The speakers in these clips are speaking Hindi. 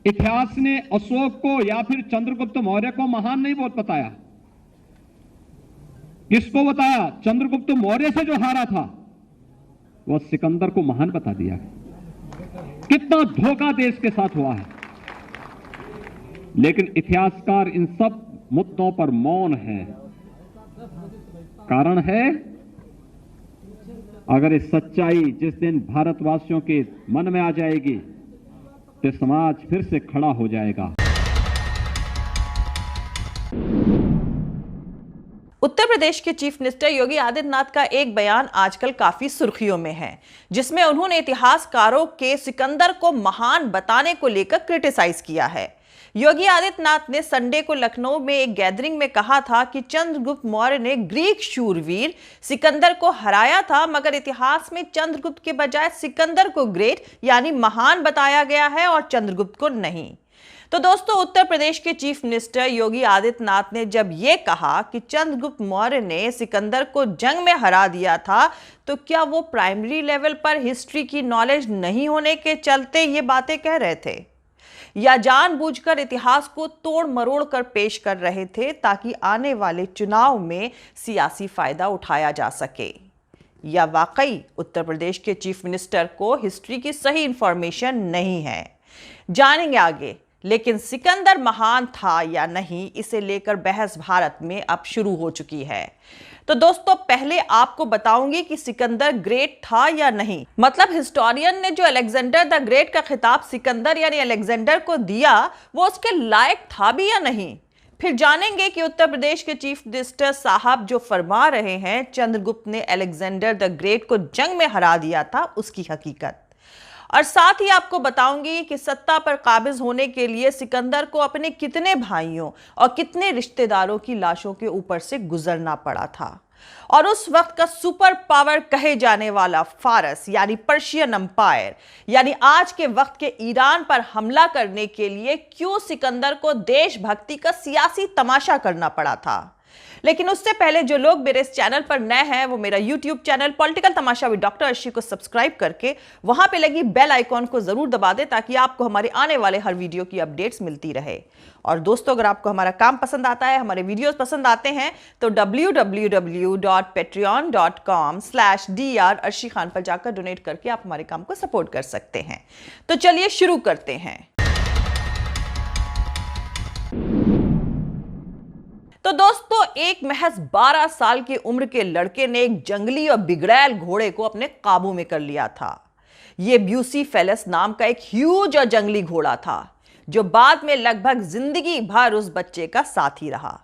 इतिहास ने अशोक को या फिर चंद्रगुप्त मौर्य को महान नहीं बताया। किसको बताया? चंद्रगुप्त मौर्य से जो हारा था वह सिकंदर को महान बता दिया। कितना धोखा देश के साथ हुआ है। लेकिन इतिहासकार इन सब मुद्दों पर मौन है। कारण है, अगर ये सच्चाई जिस दिन भारतवासियों के मन में आ जाएगी तो समाज फिर से खड़ा हो जाएगा। उत्तर प्रदेश के चीफ मिनिस्टर योगी आदित्यनाथ का एक बयान आजकल काफी सुर्खियों में है, जिसमें उन्होंने इतिहासकारों के सिकंदर को महान बताने को लेकर क्रिटिसाइज किया है। योगी आदित्यनाथ ने संडे को लखनऊ में एक गैदरिंग में कहा था कि चंद्रगुप्त मौर्य ने ग्रीक शूरवीर सिकंदर को हराया था, मगर इतिहास में चंद्रगुप्त के बजाय सिकंदर को ग्रेट यानी महान बताया गया है और चंद्रगुप्त को नहीं। तो दोस्तों, उत्तर प्रदेश के चीफ मिनिस्टर योगी आदित्यनाथ ने जब यह कहा कि चंद्रगुप्त मौर्य ने सिकंदर को जंग में हरा दिया था, तो क्या वो प्राइमरी लेवल पर हिस्ट्री की नॉलेज नहीं होने के चलते ये बातें कह रहे थे, या जानबूझकर इतिहास को तोड़ मरोड़ कर पेश कर रहे थे ताकि आने वाले चुनाव में सियासी फायदा उठाया जा सके, या वाकई उत्तर प्रदेश के चीफ मिनिस्टर को हिस्ट्री की सही इंफॉर्मेशन नहीं है? जानेंगे आगे। लेकिन सिकंदर महान था या नहीं, इसे लेकर बहस भारत में अब शुरू हो चुकी है। तो दोस्तों, पहले आपको बताऊंगी कि सिकंदर ग्रेट था या नहीं। मतलब हिस्टोरियन ने जो अलेक्जेंडर द ग्रेट का खिताब सिकंदर यानी अलेक्जेंडर को दिया, वो उसके लायक था भी या नहीं। फिर जानेंगे कि उत्तर प्रदेश के चीफ मिनिस्टर साहब जो फरमा रहे हैं चंद्रगुप्त ने अलेक्जेंडर द ग्रेट को जंग में हरा दिया था, उसकी हकीकत। और साथ ही आपको बताऊंगी कि सत्ता पर काबिज होने के लिए सिकंदर को अपने कितने भाइयों और कितने रिश्तेदारों की लाशों के ऊपर से गुजरना पड़ा था, और उस वक्त का सुपर पावर कहे जाने वाला फारस यानी पर्शियन अंपायर यानी आज के वक्त के ईरान पर हमला करने के लिए क्यों सिकंदर को देशभक्ति का सियासी तमाशा करना पड़ा था। लेकिन उससे पहले जो लोग मेरे इस चैनल पर नए हैं, वो मेरा YouTube channel political Tamasha with doctor Arshi को सब्सक्राइब करके वहां पे लगी बेल आइकॉन को जरूर दबा दें, ताकि आपको हमारे आने वाले हर वीडियो की अपडेट्स मिलती रहे। और दोस्तों, अगर आपको हमारा काम पसंद आता है, हमारे वीडियोस पसंद आते हैं, तो www.patreon.com/dr अर्शी खान पर जाकर डोनेट करके आप हमारे काम को सपोर्ट कर सकते हैं। तो चलिए शुरू करते हैं। तो दोस्तों, एक महज 12 साल की उम्र के लड़के ने एक जंगली और बिगड़ैल घोड़े को अपने काबू में कर लिया था। यह ब्यूसीफेलस नाम का एक ह्यूज और जंगली घोड़ा था, जो बाद में लगभग जिंदगी भर उस बच्चे का साथी रहा।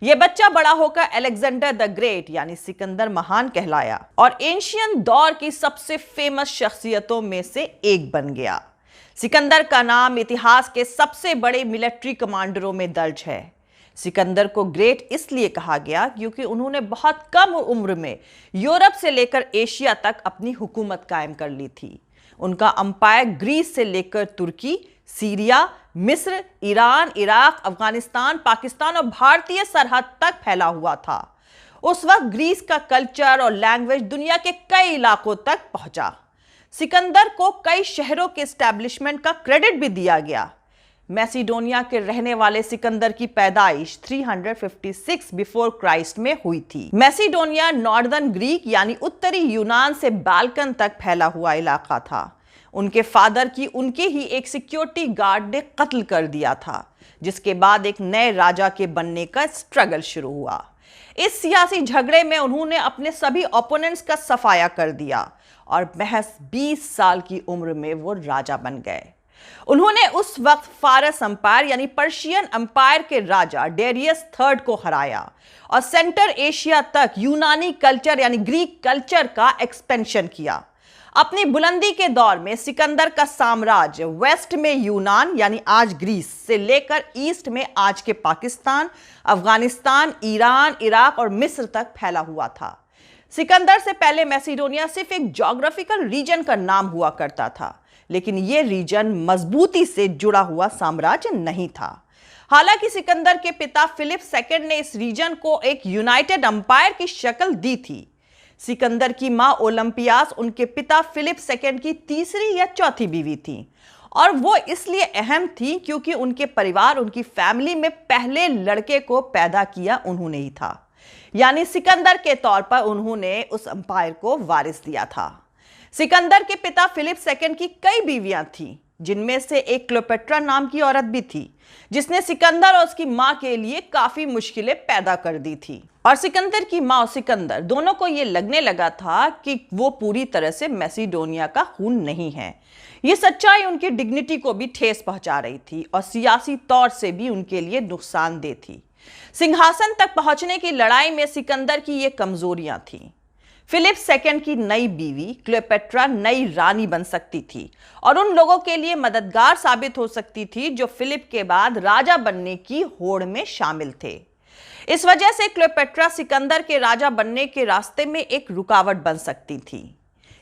यह बच्चा बड़ा होकर अलेक्जेंडर द ग्रेट यानी सिकंदर महान कहलाया और एंशियन दौर की सबसे फेमस शख्सियतों में से एक बन गया। सिकंदर का नाम इतिहास के सबसे बड़े मिलिट्री कमांडरों में दर्ज है। सिकंदर को ग्रेट इसलिए कहा गया क्योंकि उन्होंने बहुत कम उम्र में यूरोप से लेकर एशिया तक अपनी हुकूमत कायम कर ली थी। उनका अंपायर ग्रीस से लेकर तुर्की, सीरिया, मिस्र, ईरान, इराक, अफगानिस्तान, पाकिस्तान और भारतीय सरहद तक फैला हुआ था। उस वक्त ग्रीस का कल्चर और लैंग्वेज दुनिया के कई इलाकों तक पहुंचा। सिकंदर को कई शहरों के एस्टैब्लिशमेंट का क्रेडिट भी दिया गया। मैसिडोनिया के रहने वाले सिकंदर की पैदाइश 356 बिफोर क्राइस्ट में हुई थी। मैसिडोनिया नॉर्दर्न ग्रीक यानी उत्तरी यूनान से बाल्कन तक फैला हुआ इलाका था। उनके फादर की उनके ही एक सिक्योरिटी गार्ड ने कत्ल कर दिया था, जिसके बाद एक नए राजा के बनने का स्ट्रगल शुरू हुआ। इस सियासी झगड़े में उन्होंने अपने सभी ओपोनेंट्स का सफाया कर दिया और महज 20 साल की उम्र में वो राजा बन गए। उन्होंने उस वक्त फारस अंपायर यानी पर्शियन अंपायर के राजा डेरियस III को हराया और सेंटर एशिया तक यूनानी कल्चर यानी ग्रीक कल्चर का एक्सपेंशन किया। अपनी बुलंदी के दौर में सिकंदर का साम्राज्य वेस्ट में यूनान यानी आज ग्रीस से लेकर ईस्ट में आज के पाकिस्तान, अफगानिस्तान, ईरान, इराक और मिस्र तक फैला हुआ था। सिकंदर से पहले मैसिडोनिया सिर्फ एक ज्योग्राफिकल रीजन का नाम हुआ करता था, लेकिन यह रीजन मजबूती से जुड़ा हुआ साम्राज्य नहीं था। हालांकि सिकंदर के पिता फिलिप II ने इस रीजन को एक यूनाइटेड अंपायर की शक्ल दी थी। सिकंदर की मां ओलंपियास उनके पिता फिलिप II की तीसरी या चौथी बीवी थी और वो इसलिए अहम थी क्योंकि उनके परिवार, उनकी फैमिली में पहले लड़के को पैदा किया उन्होंने ही था। यानी सिकंदर के तौर पर उन्होंने उस अंपायर को वारिस दिया था। सिकंदर के पिता फिलिप सेकंड की कई बीवियां थीं, जिनमें से एक क्लियोपेट्रा नाम की औरत भी थी, जिसने सिकंदर और उसकी मां के लिए काफी मुश्किलें पैदा कर दी थी। और सिकंदर की मां और सिकंदर दोनों को यह लगने लगा था कि वो पूरी तरह से मैसिडोनिया का खून नहीं है। ये सच्चाई उनकी डिग्निटी को भी ठेस पहुंचा रही थी और सियासी तौर से भी उनके लिए नुकसानदेह थी। सिंहासन तक पहुंचने की लड़ाई में सिकंदर की ये कमजोरियां थीं। फिलिप सेकंड की नई बीवी क्लियोपेट्रा नई रानी बन सकती थी और उन लोगों के लिए मददगार साबित हो सकती थी जो फिलिप के बाद राजा बनने की होड़ में शामिल थे। इस वजह से क्लियोपेट्रा सिकंदर के राजा बनने के रास्ते में एक रुकावट बन सकती थी।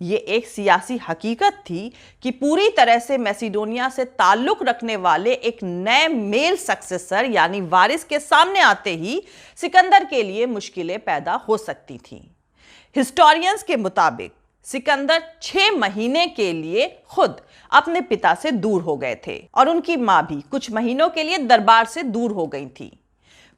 ये एक सियासी हकीकत थी कि पूरी तरह से मैसिडोनिया से ताल्लुक रखने वाले एक नए मेल सक्सेसर यानी वारिस के सामने आते ही सिकंदर के लिए मुश्किलें पैदा हो सकती थीं। हिस्टोरियंस के मुताबिक सिकंदर 6 महीने के लिए खुद अपने पिता से दूर हो गए थे और उनकी मां भी कुछ महीनों के लिए दरबार से दूर हो गई थी।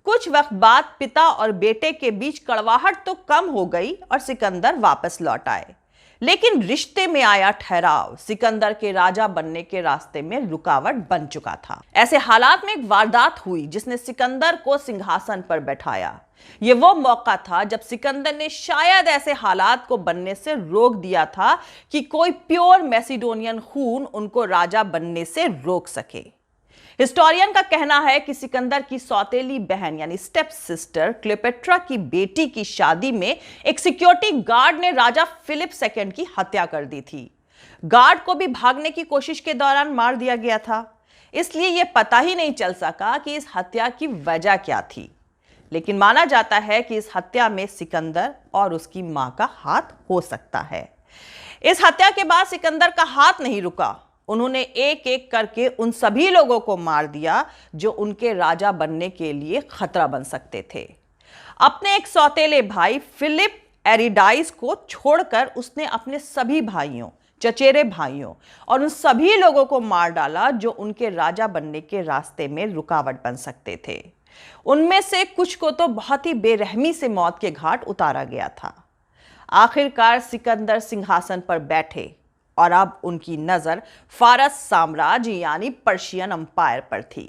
कुछ वक्त बाद पिता और बेटे के बीच कड़वाहट तो कम हो गई और सिकंदर वापस लौट आए, लेकिन रिश्ते में आया ठहराव सिकंदर के राजा बनने के रास्ते में रुकावट बन चुका था। ऐसे हालात में एक वारदात हुई जिसने सिकंदर को सिंहासन पर बैठाया। यह वो मौका था जब सिकंदर ने शायद ऐसे हालात को बनने से रोक दिया था कि कोई प्योर मैसिडोनियन खून उनको राजा बनने से रोक सके। हिस्टोरियन का कहना है कि सिकंदर की सौतेली बहन यानी स्टेप सिस्टर क्लियोपेट्रा की बेटी की शादी में एक सिक्योरिटी गार्ड ने राजा फिलिप सेकंड की हत्या कर दी थी। गार्ड को भी भागने की कोशिश के दौरान मार दिया गया था, इसलिए यह पता ही नहीं चल सका कि इस हत्या की वजह क्या थी। लेकिन माना जाता है कि इस हत्या में सिकंदर और उसकी मां का हाथ हो सकता है। इस हत्या के बाद सिकंदर का हाथ नहीं रुका। उन्होंने एक एक करके उन सभी लोगों को मार दिया जो उनके राजा बनने के लिए खतरा बन सकते थे। अपने एक सौतेले भाई फिलिप एरिडाइस को छोड़कर उसने अपने सभी भाइयों, चचेरे भाइयों और उन सभी लोगों को मार डाला जो उनके राजा बनने के रास्ते में रुकावट बन सकते थे। उनमें से कुछ को तो बहुत ही बेरहमी से मौत के घाट उतारा गया था। आखिरकार सिकंदर सिंहासन पर बैठे और अब उनकी नजर फारस साम्राज्य यानी पर्शियन अंपायर पर थी।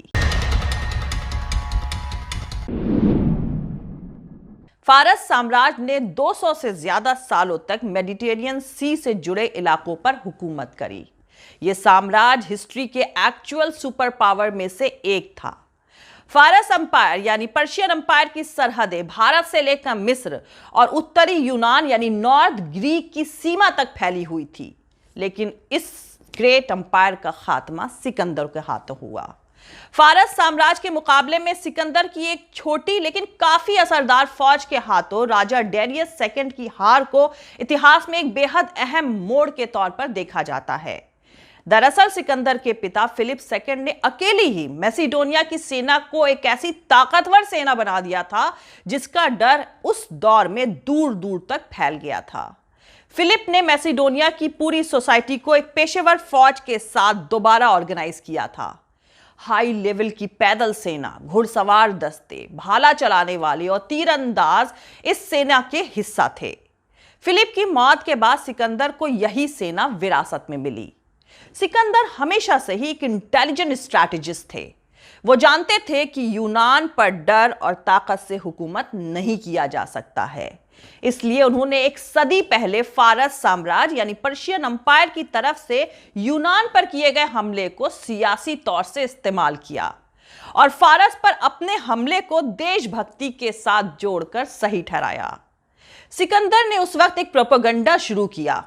फारस साम्राज्य ने 200 से ज्यादा सालों तक मेडिटेरियन सी से जुड़े इलाकों पर हुकूमत करी। यह साम्राज्य हिस्ट्री के एक्चुअल सुपर पावर में से एक था। फारस अंपायर यानी पर्शियन अंपायर की सरहदें भारत से लेकर मिस्र और उत्तरी यूनान यानी नॉर्थ ग्रीक की सीमा तक फैली हुई थी। लेकिन इस ग्रेट अंपायर का खात्मा सिकंदर के हाथों हुआ। फारस साम्राज्य के मुकाबले में सिकंदर की एक छोटी लेकिन काफी असरदार फौज के हाथों राजा डेरियस सेकंड की हार को इतिहास में एक बेहद अहम मोड़ के तौर पर देखा जाता है। दरअसल सिकंदर के पिता फिलिप सेकंड ने अकेले ही मैसिडोनिया की सेना को एक ऐसी ताकतवर सेना बना दिया था जिसका डर उस दौर में दूर दूर तक फैल गया था। फिलिप ने मैसिडोनिया की पूरी सोसाइटी को एक पेशेवर फौज के साथ दोबारा ऑर्गेनाइज किया था। हाई लेवल की पैदल सेना, घुड़सवार दस्ते, भाला चलाने वाले और तीरंदाज इस सेना के हिस्सा थे। फिलिप की मौत के बाद सिकंदर को यही सेना विरासत में मिली। सिकंदर हमेशा से ही एक इंटेलिजेंट स्ट्रैटेजिस्ट थे। वो जानते थे कि यूनान पर डर और ताकत से हुकूमत नहीं किया जा सकता है, इसलिए उन्होंने एक सदी पहले फारस साम्राज्य यानी पर्शियन अंपायर की तरफ से यूनान पर किए गए हमले को सियासी तौर से इस्तेमाल किया और फारस पर अपने हमले को देशभक्ति के साथ जोड़कर सही ठहराया। सिकंदर ने उस वक्त एक प्रोपेगेंडा शुरू किया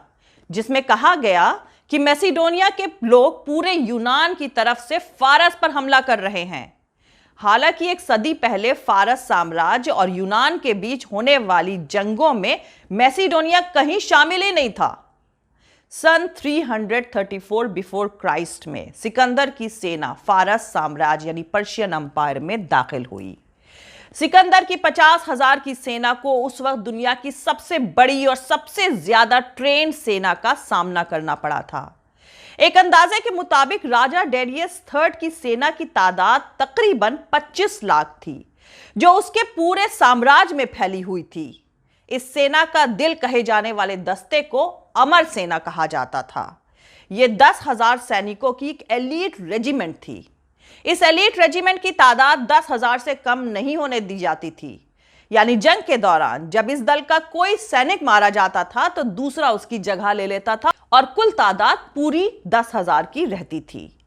जिसमें कहा गया कि मैसिडोनिया के लोग पूरे यूनान की तरफ से फारस पर हमला कर रहे हैं। हालांकि एक सदी पहले फारस साम्राज्य और यूनान के बीच होने वाली जंगों में मैसिडोनिया कहीं शामिल ही नहीं था। सन 334 बिफोर क्राइस्ट में सिकंदर की सेना फारस साम्राज्य यानी पर्शियन अंपायर में दाखिल हुई। सिकंदर की 50,000 की सेना को उस वक्त दुनिया की सबसे बड़ी और सबसे ज्यादा ट्रेंड सेना का सामना करना पड़ा था। एक अंदाजे के मुताबिक राजा डेरियस III की सेना की तादाद तकरीबन 25 लाख थी, जो उसके पूरे साम्राज्य में फैली हुई थी। इस सेना का दिल कहे जाने वाले दस्ते को अमर सेना कहा जाता था। यह 10,000 सैनिकों की एक एलीट रेजिमेंट थी। इस एलीट रेजिमेंट की तादाद 10,000 से कम नहीं होने दी जाती थी। यानी जंग के दौरान जब इस दल का कोई सैनिक मारा जाता था तो दूसरा उसकी जगह ले लेता था और कुल तादाद पूरी 10,000 की रहती थी।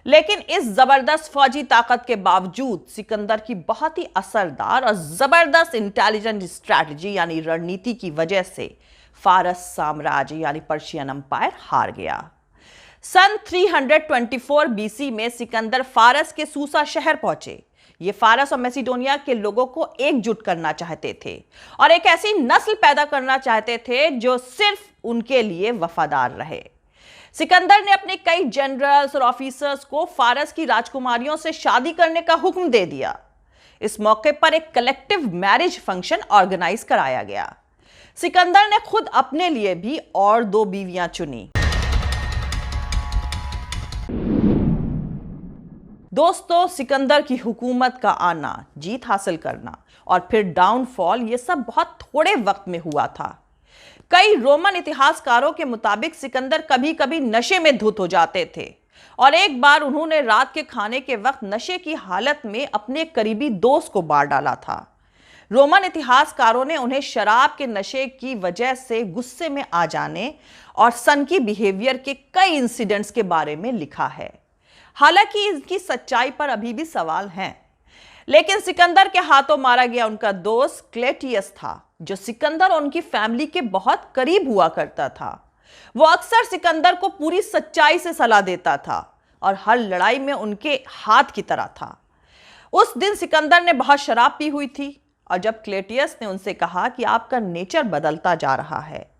लेकिन इस जबरदस्त फौजी ताकत के बावजूद सिकंदर की बहुत ही असरदार और जबरदस्त इंटेलिजेंट स्ट्रैटेजी यानी रणनीति की वजह से फारस साम्राज्य यानी पर्शियन अंपायर हार गया। सन 324 बीसी में सिकंदर फारस के सूसा शहर पहुंचे। ये फारस और मैसिडोनिया के लोगों को एकजुट करना चाहते थे और एक ऐसी नस्ल पैदा करना चाहते थे जो सिर्फ उनके लिए वफादार रहे। सिकंदर ने अपने कई जनरल्स और ऑफिसर्स को फारस की राजकुमारियों से शादी करने का हुक्म दे दिया। इस मौके पर एक कलेक्टिव मैरिज फंक्शन ऑर्गेनाइज कराया गया। सिकंदर ने खुद अपने लिए भी और 2 बीवियां चुनी। दोस्तों, सिकंदर की हुकूमत का आना, जीत हासिल करना और फिर डाउनफॉल, ये सब बहुत थोड़े वक्त में हुआ था। कई रोमन इतिहासकारों के मुताबिक सिकंदर कभी कभी नशे में धुत हो जाते थे और एक बार उन्होंने रात के खाने के वक्त नशे की हालत में अपने करीबी दोस्त को मार डाला था। रोमन इतिहासकारों ने उन्हें शराब के नशे की वजह से गुस्से में आ जाने और सनकी बिहेवियर के कई इंसिडेंट्स के बारे में लिखा है। हालांकि इसकी सच्चाई पर अभी भी सवाल हैं, लेकिन सिकंदर के हाथों मारा गया उनका दोस्त क्लेटियस था, जो सिकंदर और उनकी फैमिली के बहुत करीब हुआ करता था। वो अक्सर सिकंदर को पूरी सच्चाई से सलाह देता था और हर लड़ाई में उनके हाथ की तरह था। उस दिन सिकंदर ने बहुत शराब पी हुई थी और जब क्लेटियस ने उनसे कहा कि आपका नेचर बदलता जा रहा है,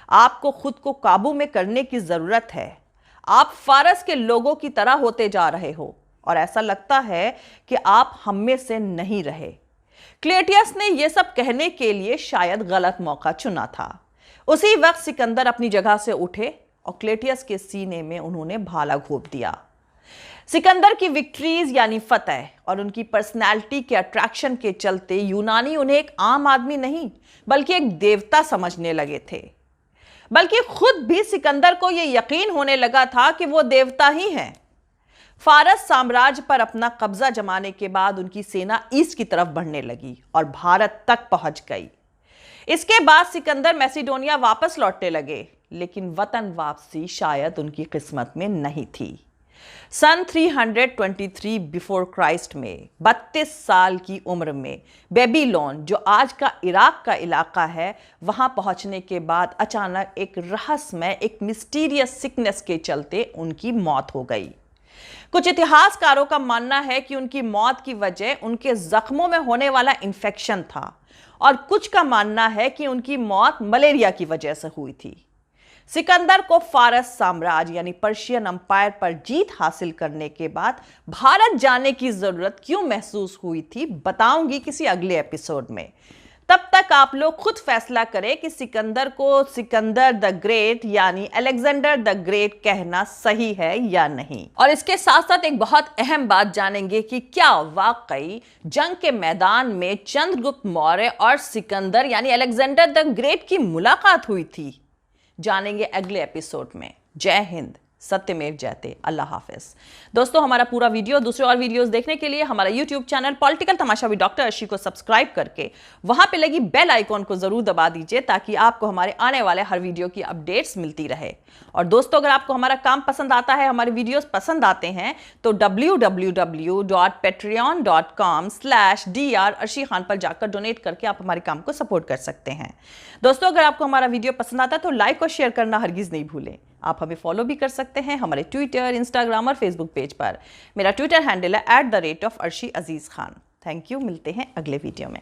आपको खुद को काबू में करने की जरूरत है, आप फारस के लोगों की तरह होते जा रहे हो और ऐसा लगता है कि आप हम में से नहीं रहे। क्लेटियस ने यह सब कहने के लिए शायद गलत मौका चुना था। उसी वक्त सिकंदर अपनी जगह से उठे और क्लेटियस के सीने में उन्होंने भाला घोंप दिया। सिकंदर की विक्ट्रीज यानी फतह और उनकी पर्सनैलिटी के अट्रैक्शन के चलते यूनानी उन्हें एक आम आदमी नहीं बल्कि एक देवता समझने लगे थे। बल्कि खुद भी सिकंदर को यह यकीन होने लगा था कि वो देवता ही हैं। फारस साम्राज्य पर अपना कब्जा जमाने के बाद उनकी सेना ईस्ट की तरफ बढ़ने लगी और भारत तक पहुंच गई। इसके बाद सिकंदर मैसिडोनिया वापस लौटने लगे, लेकिन वतन वापसी शायद उनकी किस्मत में नहीं थी। सन 323 बिफोर क्राइस्ट में 32 साल की उम्र में बेबीलोन, जो आज का इराक का इलाका है, वहां पहुंचने के बाद अचानक एक रहस्यमय, एक मिस्टीरियस सिकनेस के चलते उनकी मौत हो गई। कुछ इतिहासकारों का मानना है कि उनकी मौत की वजह उनके जख्मों में होने वाला इन्फेक्शन था और कुछ का मानना है कि उनकी मौत मलेरिया की वजह से हुई थी। सिकंदर को फारस साम्राज्य यानी पर्शियन अंपायर पर जीत हासिल करने के बाद भारत जाने की जरूरत क्यों महसूस हुई थी, बताऊंगी किसी अगले एपिसोड में। तब तक आप लोग खुद फैसला करें कि सिकंदर को सिकंदर द ग्रेट यानी अलेक्जेंडर द ग्रेट कहना सही है या नहीं। और इसके साथ साथ एक बहुत अहम बात जानेंगे कि क्या वाकई जंग के मैदान में चंद्रगुप्त मौर्य और सिकंदर यानी अलेक्जेंडर द ग्रेट की मुलाकात हुई थी। जानेंगे अगले एपिसोड में। जय हिंद, सत्यमेव जयते, अल्लाह हाफिज। दोस्तों, हमारा पूरा वीडियो, दूसरे और वीडियोस देखने के लिए हमारा YouTube channel political Tamasha with doctor Arshi को सब्सक्राइब करके वहां पे लगी बेल आइकॉन को जरूर दबा दीजिए ताकि आपको हमारे आने वाले हर वीडियो की अपडेट्स मिलती रहे। और दोस्तों, अगर आपको हमारा काम पसंद आता है, हमारे वीडियोस पसंद आते हैं, तो www.patreon.com/dr अर्शी खान पर जाकर डोनेट करके आप हमारे काम को सपोर्ट कर सकते हैं। दोस्तों, अगर आपको हमारा वीडियो पसंद आता है तो लाइक और शेयर करना हरगिज नहीं भूलें। आप हमें फॉलो भी कर सकते हैं हमारे ट्विटर, इंस्टाग्राम और फेसबुक पेज पर। मेरा ट्विटर हैंडल है @arshi_aziz khan। थैंक यू, मिलते हैं अगले वीडियो में।